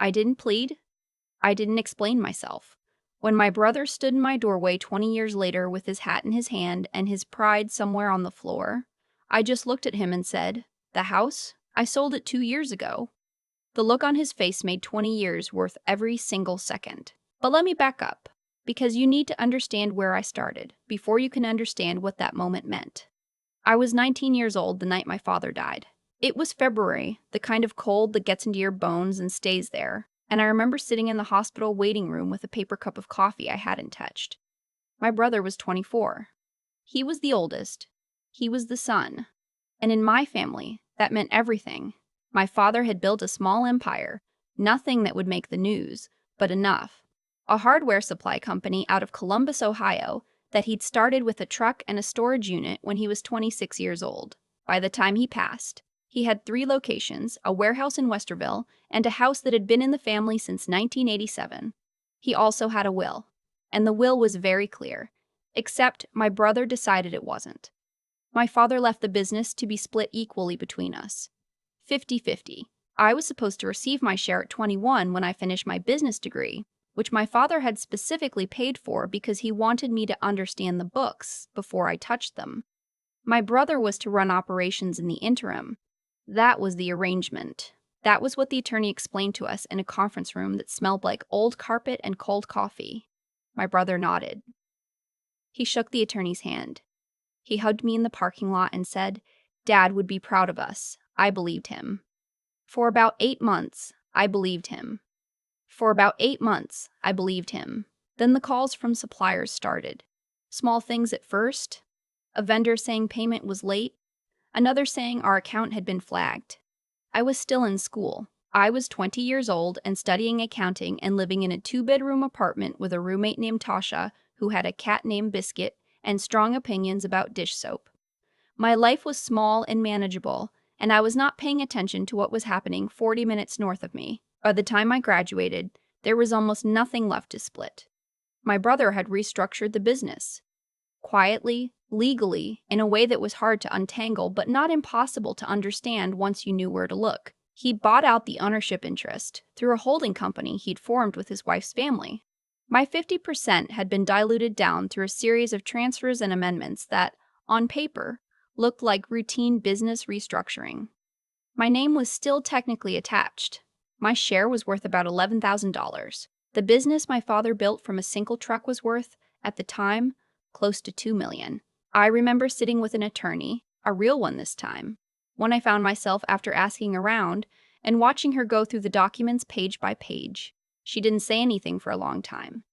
I didn't plead. I didn't explain myself. When my brother stood in my doorway 20 years later with his hat in his hand and his pride somewhere on the floor, I just looked at him and said, "The house? I sold it 2 years ago." The look on his face made 20 years worth every single second. But let me back up, because you need to understand where I started before you can understand what that moment meant. I was 19 years old the night my father died. It was February, the kind of cold that gets into your bones and stays there, and I remember sitting in the hospital waiting room with a paper cup of coffee I hadn't touched. My brother was 24. He was the oldest. He was the son. And in my family, that meant everything. My father had built a small empire, nothing that would make the news, but enough. A hardware supply company out of Columbus, Ohio, that he'd started with a truck and a storage unit when he was 26 years old. By the time he passed, he had 3 locations, a warehouse in Westerville, and a house that had been in the family since 1987. He also had a will, and the will was very clear, except my brother decided it wasn't. My father left the business to be split equally between us. 50-50. I was supposed to receive my share at 21 when I finished my business degree, which my father had specifically paid for because he wanted me to understand the books before I touched them. My brother was to run operations in the interim. That was the arrangement. That was what the attorney explained to us in a conference room that smelled like old carpet and cold coffee. My brother nodded. He shook the attorney's hand. He hugged me in the parking lot and said, "Dad would be proud of us." I believed him. For about 8 months, I believed him. For about 8 months, I believed him. Then the calls from suppliers started. Small things at first. A vendor saying payment was late. Another saying our account had been flagged. I was still in school. I was 20 years old and studying accounting and living in a 2-bedroom apartment with a roommate named Tasha who had a cat named Biscuit and strong opinions about dish soap. My life was small and manageable, and I was not paying attention to what was happening 40 minutes north of me. By the time I graduated, there was almost nothing left to split. My brother had restructured the business. Quietly, legally, in a way that was hard to untangle but not impossible to understand once you knew where to look. He bought out the ownership interest through a holding company he'd formed with his wife's family. My 50% had been diluted down through a series of transfers and amendments that, on paper, looked like routine business restructuring. My name was still technically attached. My share was worth about $11,000. The business my father built from a single truck was worth, at the time, close to $2 million. I remember sitting with an attorney, a real one this time, when I found myself after asking around and watching her go through the documents page by page. She didn't say anything for a long time.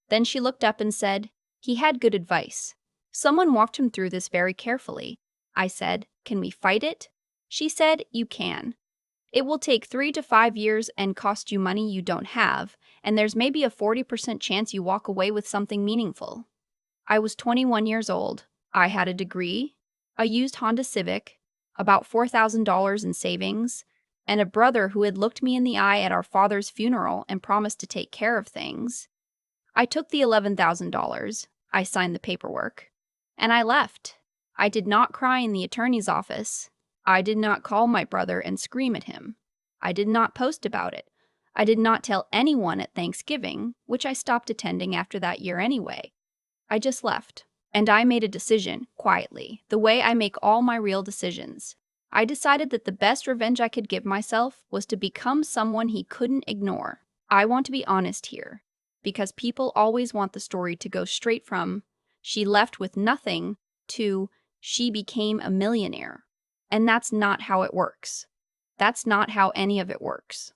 Then she looked up and said, "He had good advice. Someone walked him through this very carefully." I said, "Can we fight it?" She said, "You can. It will take 3 to 5 years and cost you money you don't have, and there's maybe a 40% chance you walk away with something meaningful." I was 21 years old. I had a degree, a used Honda Civic, about $4,000 in savings, and a brother who had looked me in the eye at our father's funeral and promised to take care of things. I took the $11,000, I signed the paperwork, and I left. I did not cry in the attorney's office. I did not call my brother and scream at him. I did not post about it. I did not tell anyone at Thanksgiving, which I stopped attending after that year anyway. I just left. And I made a decision, quietly, the way I make all my real decisions. I decided that the best revenge I could give myself was to become someone he couldn't ignore. I want to be honest here, because people always want the story to go straight from, "She left with nothing," to, "She became a millionaire." And that's not how it works. That's not how any of it works.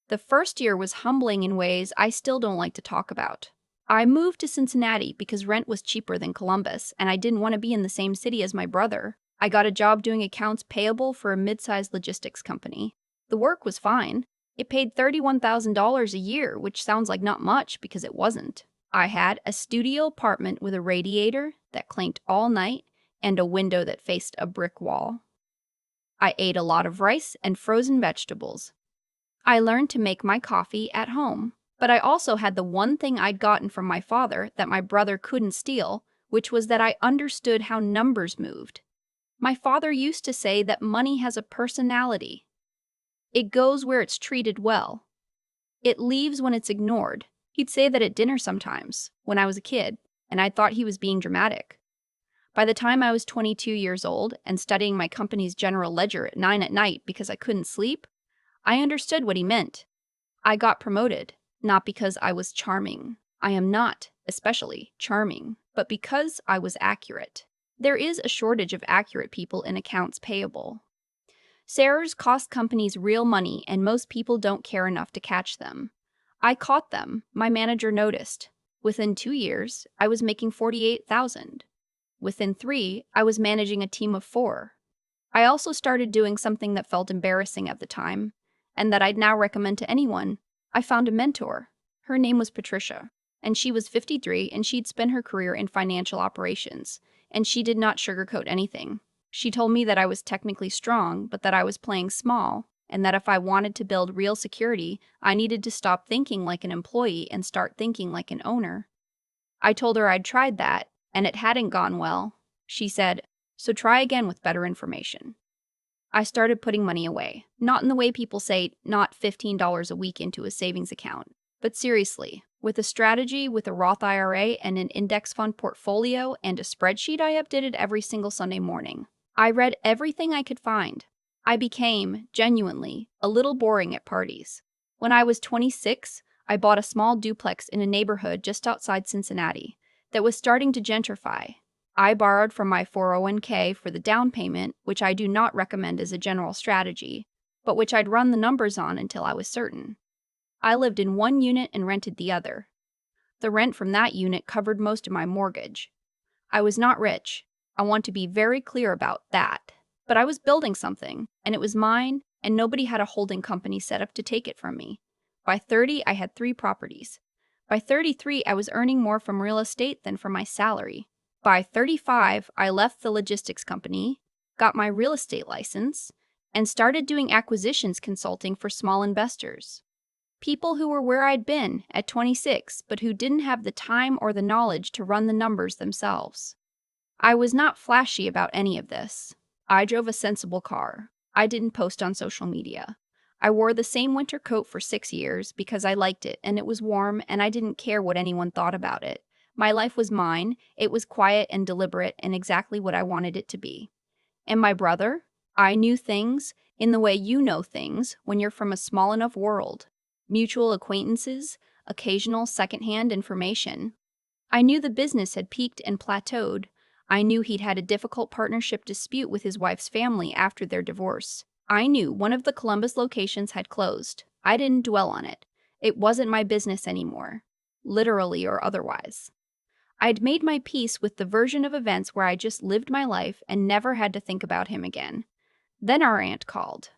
The first year was humbling in ways I still don't like to talk about. I moved to Cincinnati because rent was cheaper than Columbus, and I didn't want to be in the same city as my brother. I got a job doing accounts payable for a mid-sized logistics company. The work was fine. It paid $31,000 a year, which sounds like not much because it wasn't. I had a studio apartment with a radiator that clanked all night and a window that faced a brick wall. I ate a lot of rice and frozen vegetables. I learned to make my coffee at home. But I also had the one thing I'd gotten from my father that my brother couldn't steal, which was that I understood how numbers moved. My father used to say that money has a personality. It goes where it's treated well. It leaves when it's ignored. He'd say that at dinner sometimes, when I was a kid, and I thought he was being dramatic. By the time I was 22 years old and studying my company's general ledger at 9 at night because I couldn't sleep, I understood what he meant. I got promoted, not because I was charming. I am not, especially, charming, but because I was accurate. There is a shortage of accurate people in accounts payable. Errors cost companies real money, and most people don't care enough to catch them. I caught them. My manager noticed. Within 2 years, I was making $48,000. Within 3, I was managing a team of 4. I also started doing something that felt embarrassing at the time, and that I'd now recommend to anyone. I found a mentor. Her name was Patricia, and she was 53, and she'd spent her career in financial operations, and she did not sugarcoat anything. She told me that I was technically strong, but that I was playing small, and that if I wanted to build real security, I needed to stop thinking like an employee and start thinking like an owner. I told her I'd tried that, and it hadn't gone well. She said, "So try again with better information." I started putting money away, not in the way people say, not $15 a week into a savings account, but seriously, with a strategy, with a Roth IRA and an index fund portfolio and a spreadsheet I updated every single Sunday morning. I read everything I could find. I became, genuinely, a little boring at parties. When I was 26, I bought a small duplex in a neighborhood just outside Cincinnati that was starting to gentrify. I borrowed from my 401k for the down payment, which I do not recommend as a general strategy, but which I'd run the numbers on until I was certain. I lived in one unit and rented the other. The rent from that unit covered most of my mortgage. I was not rich. I want to be very clear about that. But I was building something, and it was mine, and nobody had a holding company set up to take it from me. By 30, I had 3 properties. By 33, I was earning more from real estate than from my salary. By 35, I left the logistics company, got my real estate license, and started doing acquisitions consulting for small investors. People who were where I'd been at 26, but who didn't have the time or the knowledge to run the numbers themselves. I was not flashy about any of this. I drove a sensible car. I didn't post on social media. I wore the same winter coat for 6 years because I liked it and it was warm and I didn't care what anyone thought about it. My life was mine. It was quiet and deliberate and exactly what I wanted it to be. And my brother? I knew things in the way you know things when you're from a small enough world. Mutual acquaintances, occasional secondhand information. I knew the business had peaked and plateaued. I knew he'd had a difficult partnership dispute with his wife's family after their divorce. I knew one of the Columbus locations had closed. I didn't dwell on it. It wasn't my business anymore, literally or otherwise. I'd made my peace with the version of events where I just lived my life and never had to think about him again. Then our aunt called.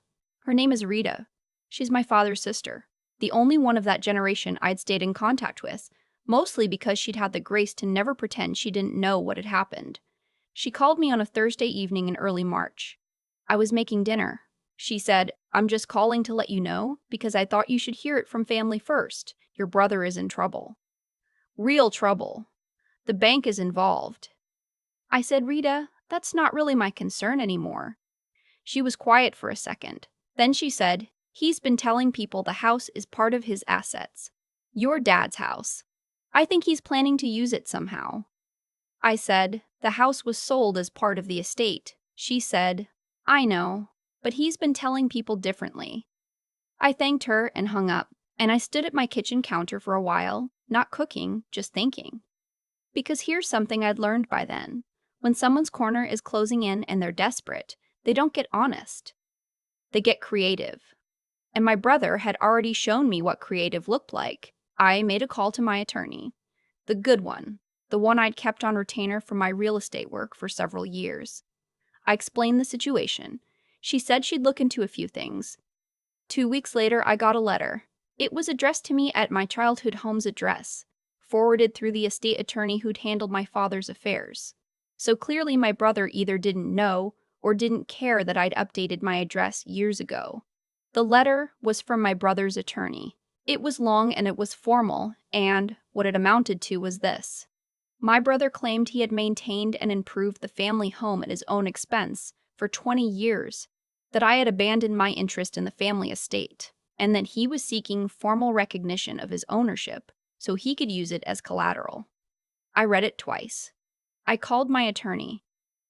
Her name is Rita. She's my father's sister, the only one of that generation I'd stayed in contact with, mostly because she'd had the grace to never pretend she didn't know what had happened. She called me on a Thursday evening in early March. I was making dinner. She said, "I'm just calling to let you know because I thought you should hear it from family first. Your brother is in trouble." Real trouble. The bank is involved. I said, "Rita, that's not really my concern anymore." She was quiet for a second. Then she said, "He's been telling people the house is part of his assets. Your dad's house. I think he's planning to use it somehow." I said, "The house was sold as part of the estate." She said, "I know, but he's been telling people differently." I thanked her and hung up, and I stood at my kitchen counter for a while, not cooking, just thinking. Because here's something I'd learned by then. When someone's corner is closing in and they're desperate, they don't get honest. They get creative. And my brother had already shown me what creative looked like. I made a call to my attorney. The good one. The one I'd kept on retainer for my real estate work for several years. I explained the situation. She said she'd look into a few things. 2 weeks later, I got a letter. It was addressed to me at my childhood home's address, forwarded through the estate attorney who'd handled my father's affairs. So clearly my brother either didn't know or didn't care that I'd updated my address years ago. The letter was from my brother's attorney. It was long and it was formal, and what it amounted to was this. My brother claimed he had maintained and improved the family home at his own expense for 20 years, that I had abandoned my interest in the family estate, and that he was seeking formal recognition of his ownership so he could use it as collateral. I read it twice. I called my attorney.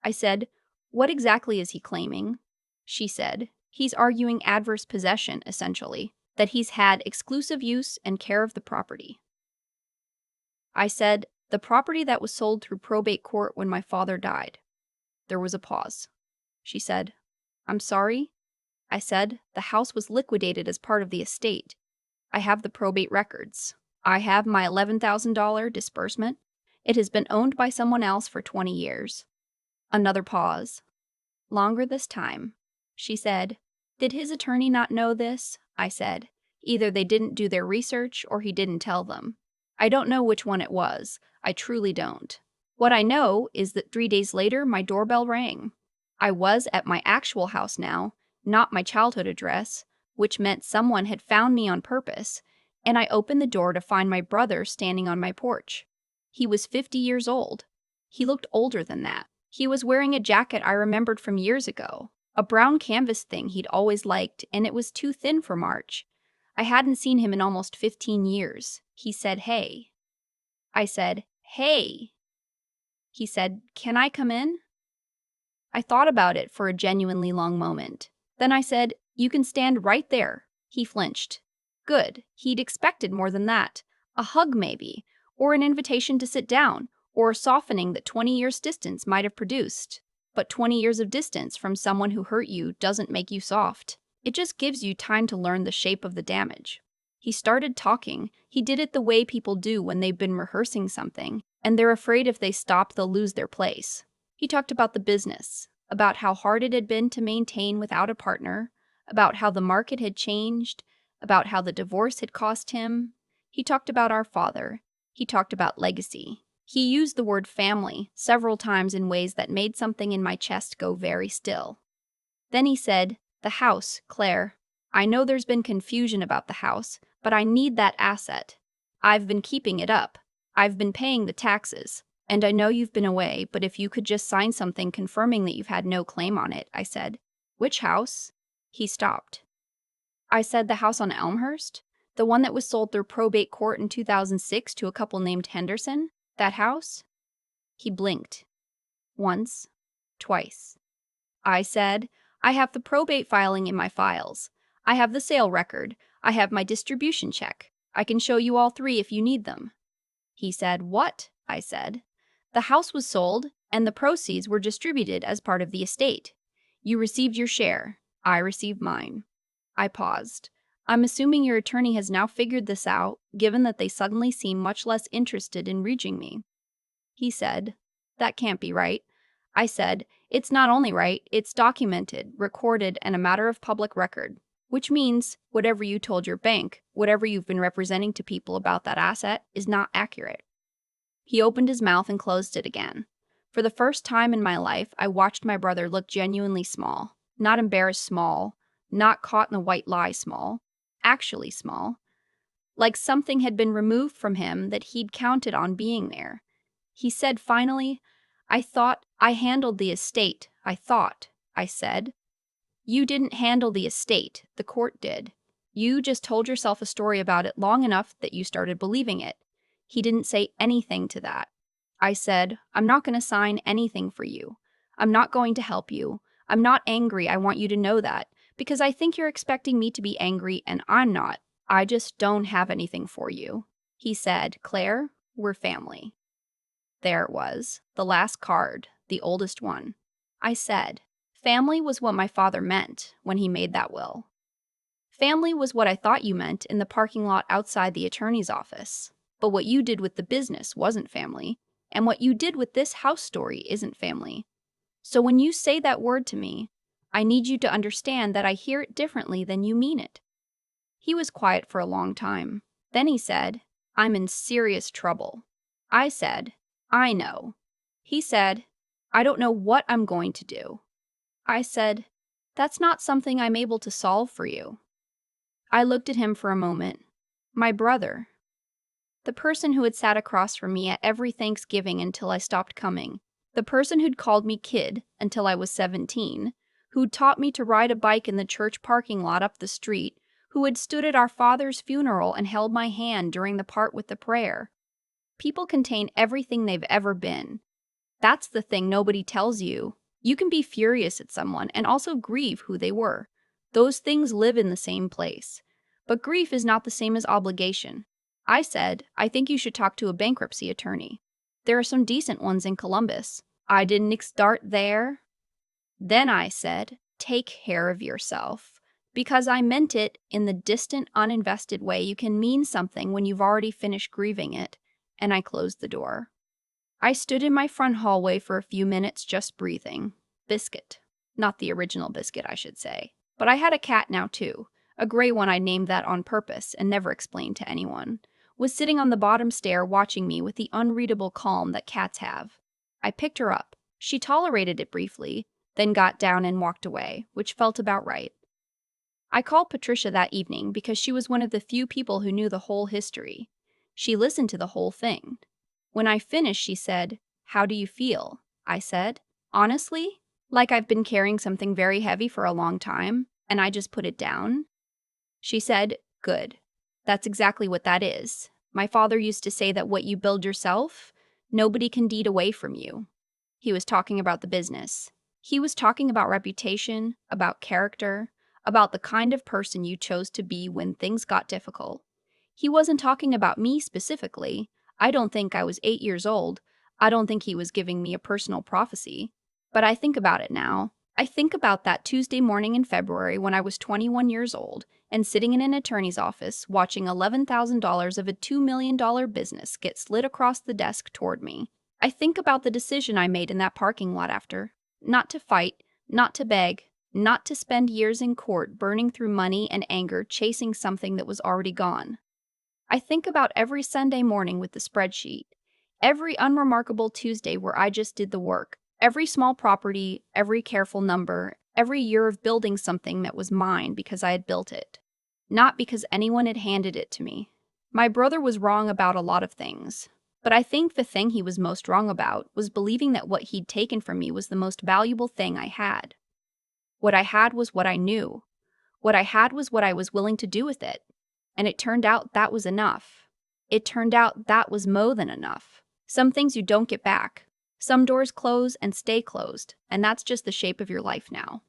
I said, "What exactly is he claiming?" She said, "He's arguing adverse possession, essentially, that he's had exclusive use and care of the property." I said, "The property that was sold through probate court when my father died." There was a pause. She said, "I'm sorry?" I said, "The house was liquidated as part of the estate. I have the probate records. I have my $11,000 disbursement. It has been owned by someone else for 20 years. Another pause. Longer this time. She said, "Did his attorney not know this?" I said, "Either they didn't do their research or he didn't tell them. I don't know which one it was. I truly don't. What I know is that 3 days later, my doorbell rang. I was at my actual house now, not my childhood address, which meant someone had found me on purpose, and I opened the door to find my brother standing on my porch. He was 50 years old. He looked older than that. He was wearing a jacket I remembered from years ago, a brown canvas thing he'd always liked, and it was too thin for March. I hadn't seen him in almost 15 years. He said, 'Hey.' I said, 'Hey.' He said, 'Can I come in?' I thought about it for a genuinely long moment. Then I said, 'You can stand right there.' He flinched. Good. He'd expected more than that. A hug, maybe, or an invitation to sit down, or a softening that 20 years' distance might have produced. But 20 years of distance from someone who hurt you doesn't make you soft. It just gives you time to learn the shape of the damage. He started talking. He did it the way people do when they've been rehearsing something, and they're afraid if they stop they'll lose their place. He talked about the business, about how hard it had been to maintain without a partner, about how the market had changed, about how the divorce had cost him. He talked about our father. He talked about legacy. He used the word family several times in ways that made something in my chest go very still. Then he said, "The house, Claire. I know there's been confusion about the house, but I need that asset. I've been keeping it up. I've been paying the taxes. And I know you've been away, but if you could just sign something confirming that you've had no claim on it," I said. "Which house?" He stopped. I said, "The house on Elmhurst? The one that was sold through probate court in 2006 to a couple named Henderson? That house?" He blinked. Once. Twice. I said, "I have the probate filing in my files. I have the sale record. I have my distribution check. I can show you all three if you need them." He said, "What?" I said. "The house was sold, and the proceeds were distributed as part of the estate. You received your share. I received mine." I paused. "I'm assuming your attorney has now figured this out, given that they suddenly seem much less interested in reaching me." He said, "That can't be right." I said, "It's not only right, it's documented, recorded, and a matter of public record. Which means, whatever you told your bank, whatever you've been representing to people about that asset, is not accurate." He opened his mouth and closed it again. For the first time in my life, I watched my brother look genuinely small. Not embarrassed small, not caught in the white lie small. Actually small. Like something had been removed from him that he'd counted on being there. He said finally, "I thought I handled the estate. I thought," I said. "You didn't handle the estate. The court did. You just told yourself a story about it long enough that you started believing it." He didn't say anything to that. I said, "I'm not going to sign anything for you. I'm not going to help you. I'm not angry, I want you to know that, because I think you're expecting me to be angry, and I'm not. I just don't have anything for you." He said, "Claire, we're family." There it was, the last card, the oldest one. I said, "Family was what my father meant when he made that will. Family was what I thought you meant in the parking lot outside the attorney's office. But what you did with the business wasn't family, and what you did with this house story isn't family. So when you say that word to me, I need you to understand that I hear it differently than you mean it." He was quiet for a long time. Then he said, "I'm in serious trouble." I said, "I know." He said, "I don't know what I'm going to do." I said, "That's not something I'm able to solve for you." I looked at him for a moment. My brother. The person who had sat across from me at every Thanksgiving until I stopped coming. The person who'd called me kid until I was 17. Who'd taught me to ride a bike in the church parking lot up the street. who had stood at our father's funeral and held my hand during the part with the prayer. People contain everything they've ever been. That's the thing nobody tells you. You can be furious at someone and also grieve who they were. Those things live in the same place. But grief is not the same as obligation. I said, I think you should talk to a bankruptcy attorney. There are some decent ones in Columbus. I didn't start there. Then I said, take care of yourself. Because I meant it in the distant, uninvested way you can mean something when you've already finished grieving it. And I closed the door. I stood in my front hallway for a few minutes just breathing. Biscuit. Not the original Biscuit, I should say. But I had a cat now, too. A gray one I named that on purpose and never explained to anyone. Was sitting on the bottom stair watching me with the unreadable calm that cats have. I picked her up. She tolerated it briefly, then got down and walked away, which felt about right. I called Patricia that evening because she was one of the few people who knew the whole history. She listened to the whole thing. When I finished, she said, "How do you feel?" I said, "Honestly, like I've been carrying something very heavy for a long time, and I just put it down." She said, "Good. That's exactly what that is. My father used to say that what you build yourself, nobody can deed away from you." He was talking about the business. He was talking about reputation, about character, about the kind of person you chose to be when things got difficult. He wasn't talking about me specifically. I don't think I was 8 years old. I don't think he was giving me a personal prophecy. But I think about it now. I think about that Tuesday morning in February when I was 21 years old and sitting in an attorney's office watching $11,000 of a $2 million business get slid across the desk toward me. I think about the decision I made in that parking lot after. Not to fight, not to beg, not to spend years in court burning through money and anger chasing something that was already gone. I think about every Sunday morning with the spreadsheet, every unremarkable Tuesday where I just did the work, every small property, every careful number, every year of building something that was mine because I had built it, not because anyone had handed it to me. My brother was wrong about a lot of things, but I think the thing he was most wrong about was believing that what he'd taken from me was the most valuable thing I had. What I had was what I knew. What I had was what I was willing to do with it. And it turned out that was enough. It turned out that was more than enough. Some things you don't get back. Some doors close and stay closed, and that's just the shape of your life now.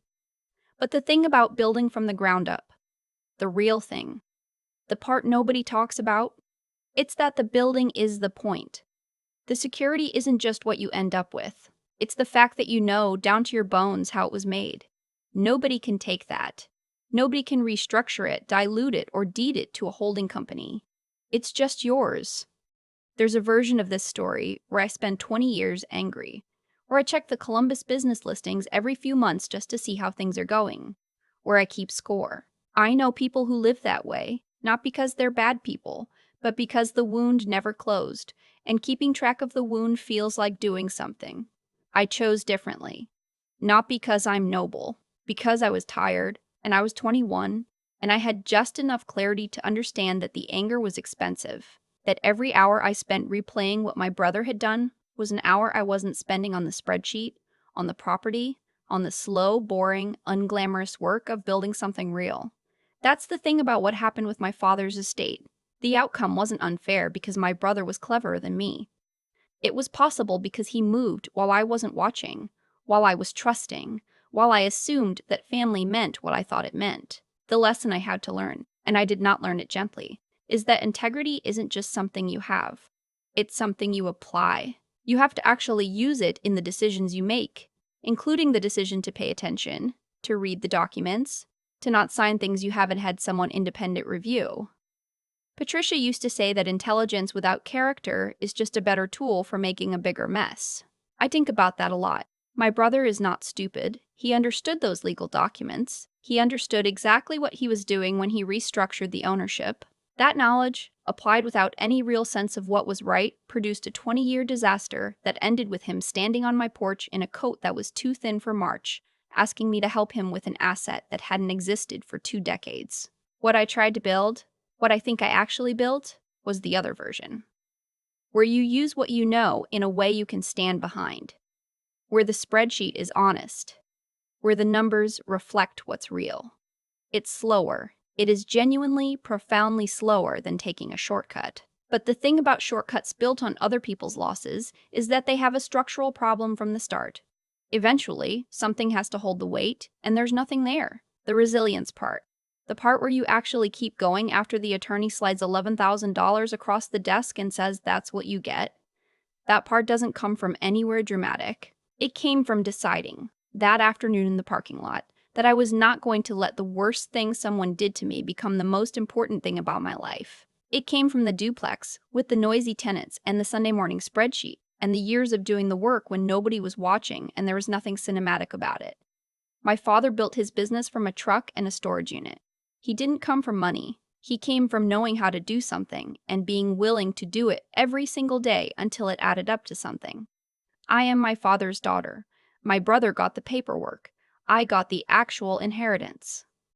But the thing about building from the ground up, the real thing, the part nobody talks about, it's that the building is the point. The security isn't just what you end up with. It's the fact that you know down to your bones how it was made. Nobody can take that. Nobody can restructure it, dilute it, or deed it to a holding company. It's just yours. There's a version of this story where I spend 20 years angry, where I check the Columbus business listings every few months just to see how things are going, where I keep score. I know people who live that way, not because they're bad people, but because the wound never closed, and keeping track of the wound feels like doing something. I chose differently. Not because I'm noble, because I was tired, and I was 21, and I had just enough clarity to understand that the anger was expensive, that every hour I spent replaying what my brother had done was an hour I wasn't spending on the spreadsheet, on the property, on the slow, boring, unglamorous work of building something real. That's the thing about what happened with my father's estate. The outcome wasn't unfair because my brother was cleverer than me. It was possible because he moved while I wasn't watching, while I was trusting, while I assumed that family meant what I thought it meant. The lesson I had to learn, and I did not learn it gently, is that integrity isn't just something you have. It's something you apply. You have to actually use it in the decisions you make, including the decision to pay attention, to read the documents, to not sign things you haven't had someone independent review. Patricia used to say that intelligence without character is just a better tool for making a bigger mess. I think about that a lot. My brother is not stupid. He understood those legal documents. He understood exactly what he was doing when he restructured the ownership. That knowledge, applied without any real sense of what was right, produced a 20-year disaster that ended with him standing on my porch in a coat that was too thin for March, asking me to help him with an asset that hadn't existed for 2 decades. What I tried to build, what I think I actually built, was the other version, where you use what you know in a way you can stand behind, where the spreadsheet is honest, where the numbers reflect what's real. It's slower, It is genuinely, profoundly slower than taking a shortcut. But the thing about shortcuts built on other people's losses is that they have a structural problem from the start. Eventually, something has to hold the weight, and there's nothing there. The resilience part. The part where you actually keep going after the attorney slides $11,000 across the desk and says that's what you get. That part doesn't come from anywhere dramatic. It came from deciding, that afternoon in the parking lot, that I was not going to let the worst thing someone did to me become the most important thing about my life. It came from the duplex, with the noisy tenants and the Sunday morning spreadsheet, and the years of doing the work when nobody was watching and there was nothing cinematic about it. My father built his business from a truck and a storage unit. He didn't come from money. He came from knowing how to do something and being willing to do it every single day until it added up to something. I am my father's daughter. My brother got the paperwork. I got the actual inheritance.